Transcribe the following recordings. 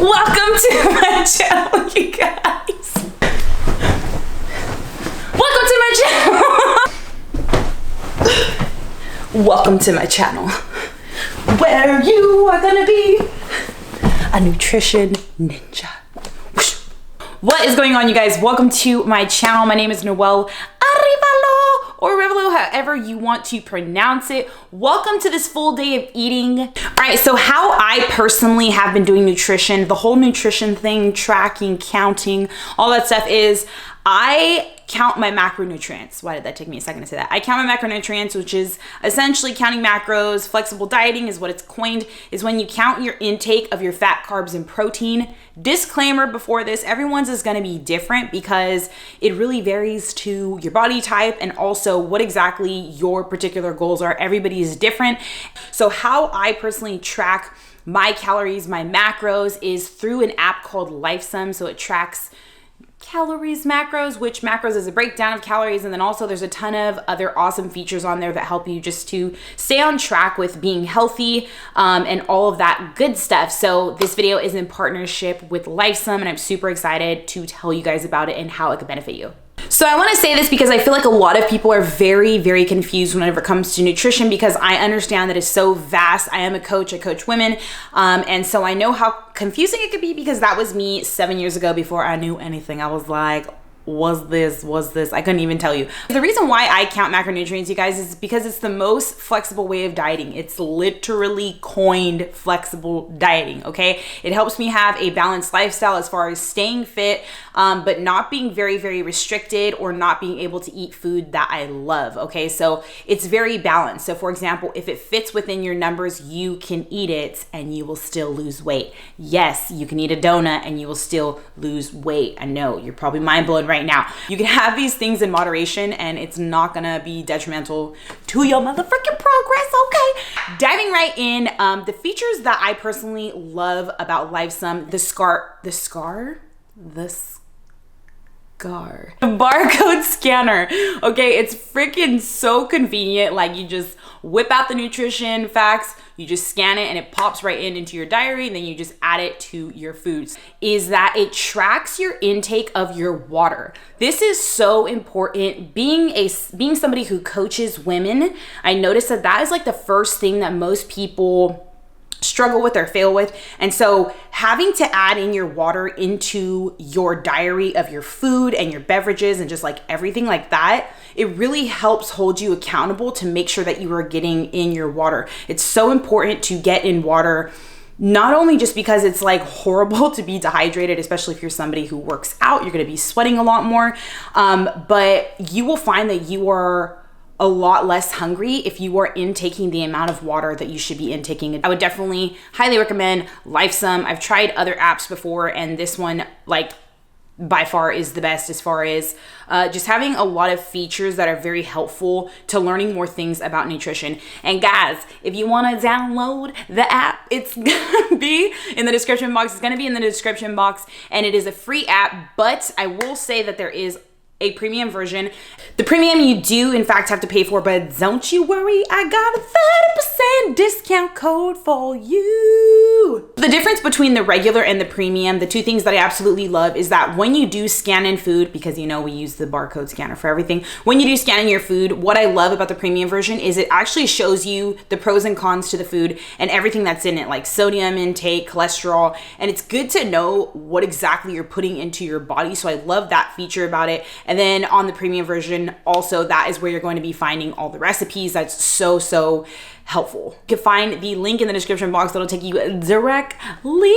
Welcome to my channel, you guys. Welcome to my channel. Welcome to my channel, where you are gonna be a nutrition ninja. What is going on, you guys? Welcome to my channel. My name is Noel, Arevalo, or Arevalo, however you want to pronounce it. Welcome to this full day of eating. All right, so how I personally have been doing nutrition, the whole nutrition thing, tracking, counting, all that stuff is I count my macronutrients. Why did that take me a second to say that? I count my macronutrients, which is essentially counting macros. Flexible dieting is what it's coined, is when you count your intake of your fat, carbs, and protein. Disclaimer before this, everyone's is gonna be different because it really varies to your body type and also what exactly your particular goals are. Everybody is different. So how I personally track my calories, my macros, is through an app called LifeSum. So it tracks calories, macros, which macros is a breakdown of calories, and then also there's a ton of other awesome features on there that help you just to stay on track with being healthy and all of that good stuff. So this video is in partnership with LifeSum, and I'm super excited to tell you guys about it and how it could benefit you. So I want to say this because I feel like a lot of people are very, very confused whenever it comes to nutrition, because I understand that it's so vast. I am a coach, I coach women. And so I know how confusing it could be, because that was me 7 years ago before I knew anything. I was like, was this? I couldn't even tell you. The reason why I count macronutrients, you guys, is because it's the most flexible way of dieting. It's literally coined flexible dieting, okay? It helps me have a balanced lifestyle as far as staying fit, but not being very, very restricted or not being able to eat food that I love, okay? So it's very balanced. So for example, if it fits within your numbers, you can eat it and you will still lose weight. Yes, you can eat a donut and you will still lose weight. I know, you're probably mind blown right now. You can have these things in moderation and it's not gonna be detrimental to your motherfucking progress, okay? Diving right in, the features that I personally love about LifeSum, the barcode scanner. Okay, it's freaking so convenient. Like, you just whip out the nutrition facts, you just scan it and it pops right into your diary, and then you just add it to your foods. Is that it tracks your intake of your water. This is so important. Being somebody who coaches women, I noticed that is like the first thing that most people struggle with or fail with. And so having to add in your water into your diary of your food and your beverages and just like everything like that, it really helps hold you accountable to make sure that you are getting in your water. It's so important to get in water, not only just because it's like horrible to be dehydrated, especially if you're somebody who works out, you're going to be sweating a lot more, but you will find that you are a lot less hungry if you are intaking the amount of water that you should be intaking. I would definitely highly recommend LifeSum. I've tried other apps before, and this one, like, by far is the best as far as just having a lot of features that are very helpful to learning more things about nutrition. And guys, if you want to download the app, it's gonna be in the description box. It's gonna be in the description box, and it is a free app, but I will say that there is a premium version. The premium you do in fact have to pay for, but don't you worry, I got a 30% discount code for you. The difference between the regular and the premium, the two things that I absolutely love, is that when you do scan in food, because you know we use the barcode scanner for everything, when you do scan in your food, what I love about the premium version is it actually shows you the pros and cons to the food and everything that's in it, like sodium intake, cholesterol, and it's good to know what exactly you're putting into your body. So I love that feature about it. And then on the premium version, also, that is where you're going to be finding all the recipes. That's so, so helpful. You can find the link in the description box that'll take you directly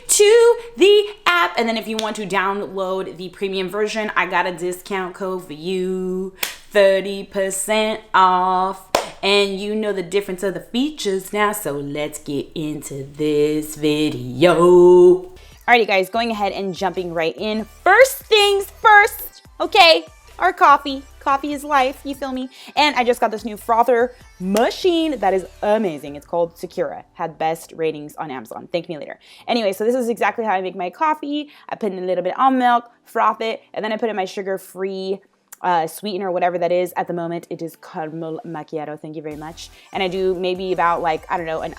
to the app. And then if you want to download the premium version, I got a discount code for you, 30% off. And you know the difference of the features now, so let's get into this video. Alrighty guys, going ahead and jumping right in. First things first. Okay, our coffee. Coffee is life, you feel me? And I just got this new frother machine that is amazing. It's called Sakura. Had best ratings on Amazon. Thank me later. Anyway, so this is exactly how I make my coffee. I put in a little bit of almond milk, froth it, and then I put in my sugar-free sweetener or whatever that is. At the moment, it is caramel macchiato. Thank you very much. And I do maybe about like, I don't know, I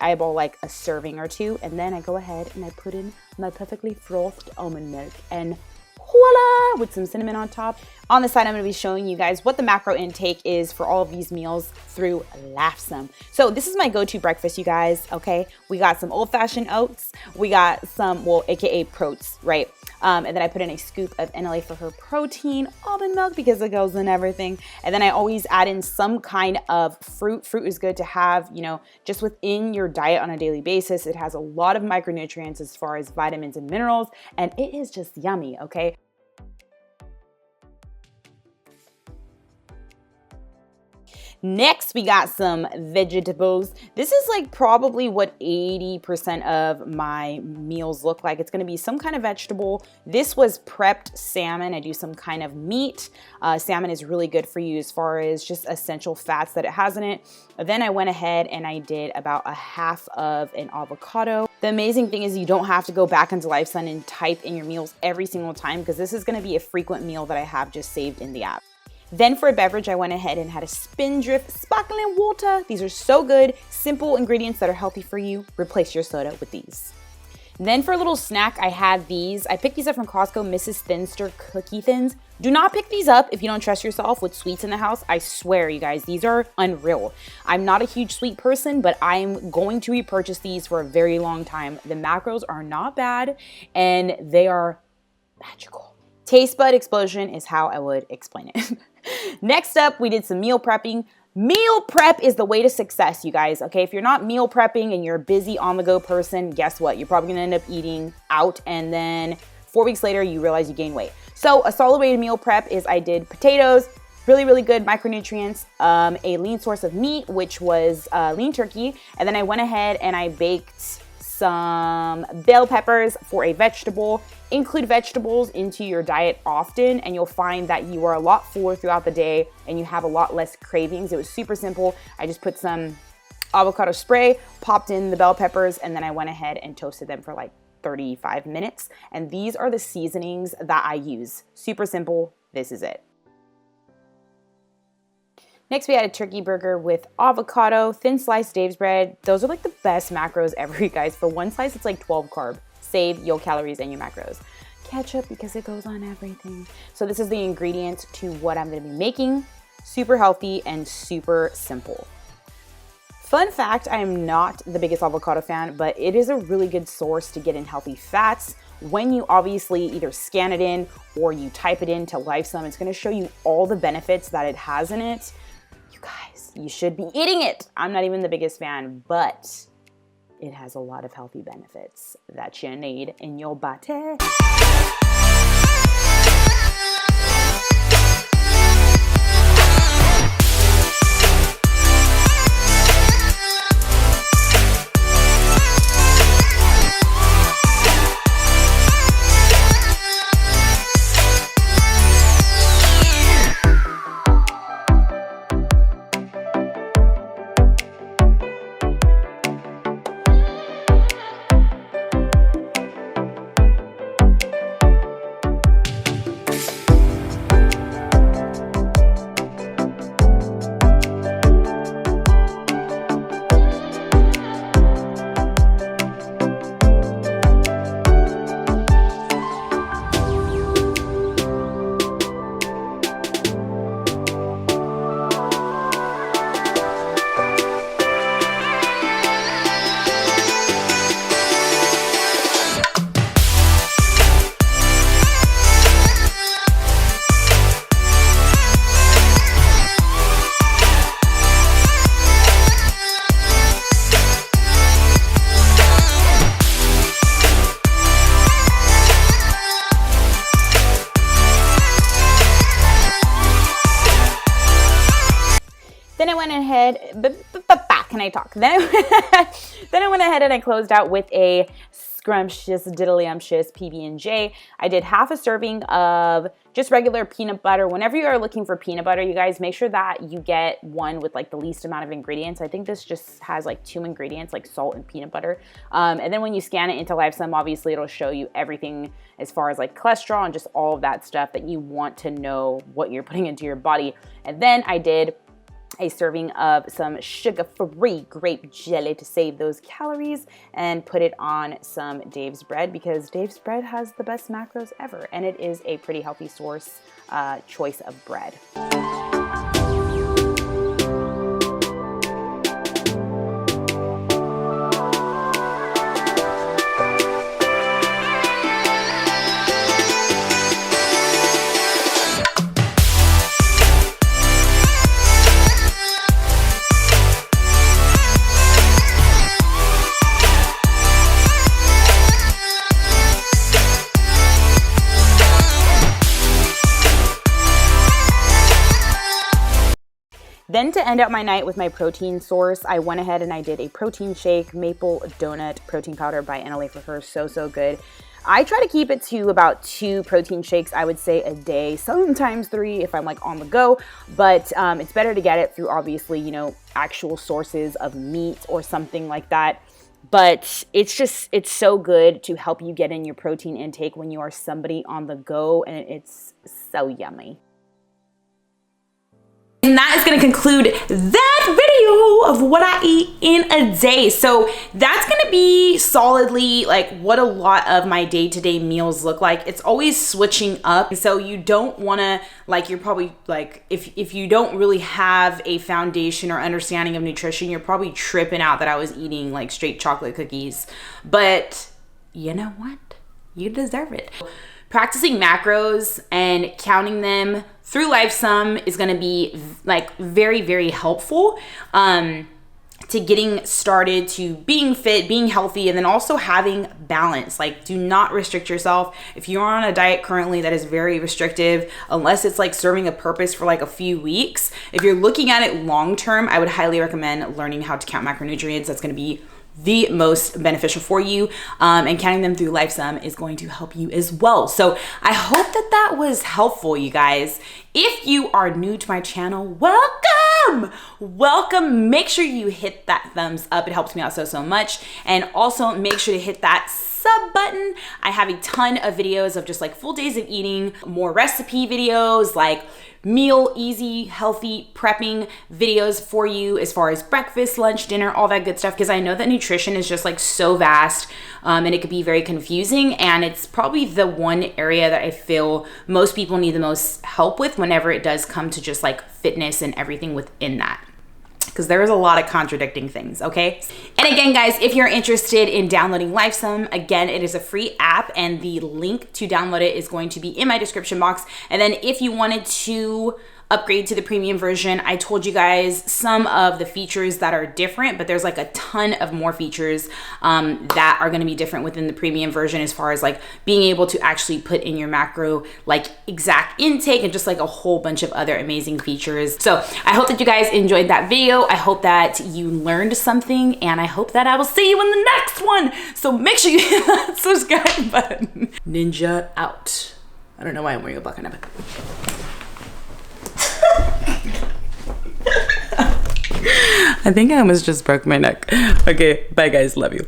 eyeball like a serving or two. And then I go ahead and I put in my perfectly frothed almond milk and voila, with some cinnamon on top. On the side, I'm going to be showing you guys what the macro intake is for all of these meals through Lifesum. So this is my go-to breakfast, you guys, okay? We got some old-fashioned oats. We got some, well, AKA protes, right? And then I put in a scoop of NLA for her protein, almond milk because it goes in everything. And then I always add in some kind of fruit. Fruit is good to have, you know, just within your diet on a daily basis. It has a lot of micronutrients as far as vitamins and minerals, and it is just yummy, okay? Next, we got some vegetables. This is like probably what 80% of my meals look like. It's gonna be some kind of vegetable. This was prepped salmon. I do some kind of meat. Salmon is really good for you as far as just essential fats that it has in it. Then I went ahead and I did about a half of an avocado. The amazing thing is you don't have to go back into Lifesum and type in your meals every single time because this is gonna be a frequent meal that I have just saved in the app. Then for a beverage, I went ahead and had a Spindrift sparkling water. These are so good, simple ingredients that are healthy for you. Replace your soda with these. Then for a little snack, I had these. I picked these up from Costco, Mrs. Thinster Cookie Thins. Do not pick these up if you don't trust yourself with sweets in the house. I swear, you guys, these are unreal. I'm not a huge sweet person, but I'm going to repurchase these for a very long time. The macros are not bad, and they are magical. Taste bud explosion is how I would explain it. Next up, we did some meal prepping. Meal prep is the way to success, you guys, okay? If you're not meal prepping and you're a busy on-the-go person, guess what? You're probably gonna end up eating out, and then 4 weeks later, you realize you gain weight. So a solid way to meal prep is I did potatoes, really, really good micronutrients, a lean source of meat, which was lean turkey, and then I went ahead and I baked some bell peppers for a vegetable. Include vegetables into your diet often and you'll find that you are a lot fuller throughout the day and you have a lot less cravings. It was super simple. I just put some avocado spray, popped in the bell peppers, and then I went ahead and toasted them for like 35 minutes. And these are the seasonings that I use. Super simple. This is it. Next, we had a turkey burger with avocado, thin sliced Dave's bread. Those are like the best macros ever, you guys. For one slice, it's like 12 carb. Save your calories and your macros. Ketchup because it goes on everything. So this is the ingredient to what I'm gonna be making. Super healthy and super simple. Fun fact, I am not the biggest avocado fan, but it is a really good source to get in healthy fats. When you obviously either scan it in or you type it into Lifesum, it's gonna show you all the benefits that it has in it. You guys, you should be eating it. I'm not even the biggest fan, but it has a lot of healthy benefits that you need in your body. Then I went ahead, can I talk? Then I went ahead and I closed out with a scrumptious, diddlyumptious PB&J. I did half a serving of just regular peanut butter. Whenever you are looking for peanut butter, you guys, make sure that you get one with like the least amount of ingredients. I think this just has like 2 ingredients, like salt and peanut butter. And then when you scan it into LiveSum, obviously it'll show you everything as far as like cholesterol and just all of that stuff that you want to know what you're putting into your body. And then I did a serving of some sugar-free grape jelly to save those calories and put it on some Dave's bread, because Dave's bread has the best macros ever, and it is a pretty healthy choice of bread. Then to end out my night with my protein source, I went ahead and I did a protein shake, maple donut protein powder by NLA for Her. So good. I try to keep it to about 2 protein shakes, I would say, a day, sometimes 3 if I'm like on the go, but it's better to get it through, obviously, you know, actual sources of meat or something like that. But it's so good to help you get in your protein intake when you are somebody on the go, and it's so yummy. And that is going to conclude that video of what I eat in a day. So that's going to be solidly like what a lot of my day-to-day meals look like. It's always switching up. So you don't want to, like, you're probably like, if you don't really have a foundation or understanding of nutrition, you're probably tripping out that I was eating like straight chocolate cookies. But you know what? You deserve it. Practicing macros and counting them through LiveSum is going to be like very, very helpful to getting started, to being fit, being healthy, and then also having balance. Like, do not restrict yourself. If you're on a diet currently that is very restrictive, unless it's like serving a purpose for like a few weeks, if you're looking at it long term, I would highly recommend learning how to count macronutrients. That's going to be the most beneficial for you, and counting them through LiveSum is going to help you as well. So I hope that was helpful, you guys. If you are new to my channel, welcome. Make sure you hit that thumbs up. It helps me out so much. And also make sure to hit that sub button. I have a ton of videos of just like full days of eating, more recipe videos, like meal, easy, healthy prepping videos for you as far as breakfast, lunch, dinner, all that good stuff, because I know that nutrition is just like so vast, and it could be very confusing, and it's probably the one area that I feel most people need the most help with whenever it does come to just like fitness and everything within that, because there is a lot of contradicting things, okay? And again, guys, if you're interested in downloading LiveSum, again, it is a free app, and the link to download it is going to be in my description box. And then if you wanted to upgrade to the premium version, I told you guys some of the features that are different, but there's like a ton of more features that are going to be different within the premium version, as far as like being able to actually put in your macro like exact intake, and just like a whole bunch of other amazing features. So I hope that you guys enjoyed that video. I hope that you learned something, and I hope that I will see you in the next one. So make sure you hit that subscribe button. Ninja out. I don't know why I'm wearing a bucket of it. I think I almost just broke my neck. Okay, bye guys, love you.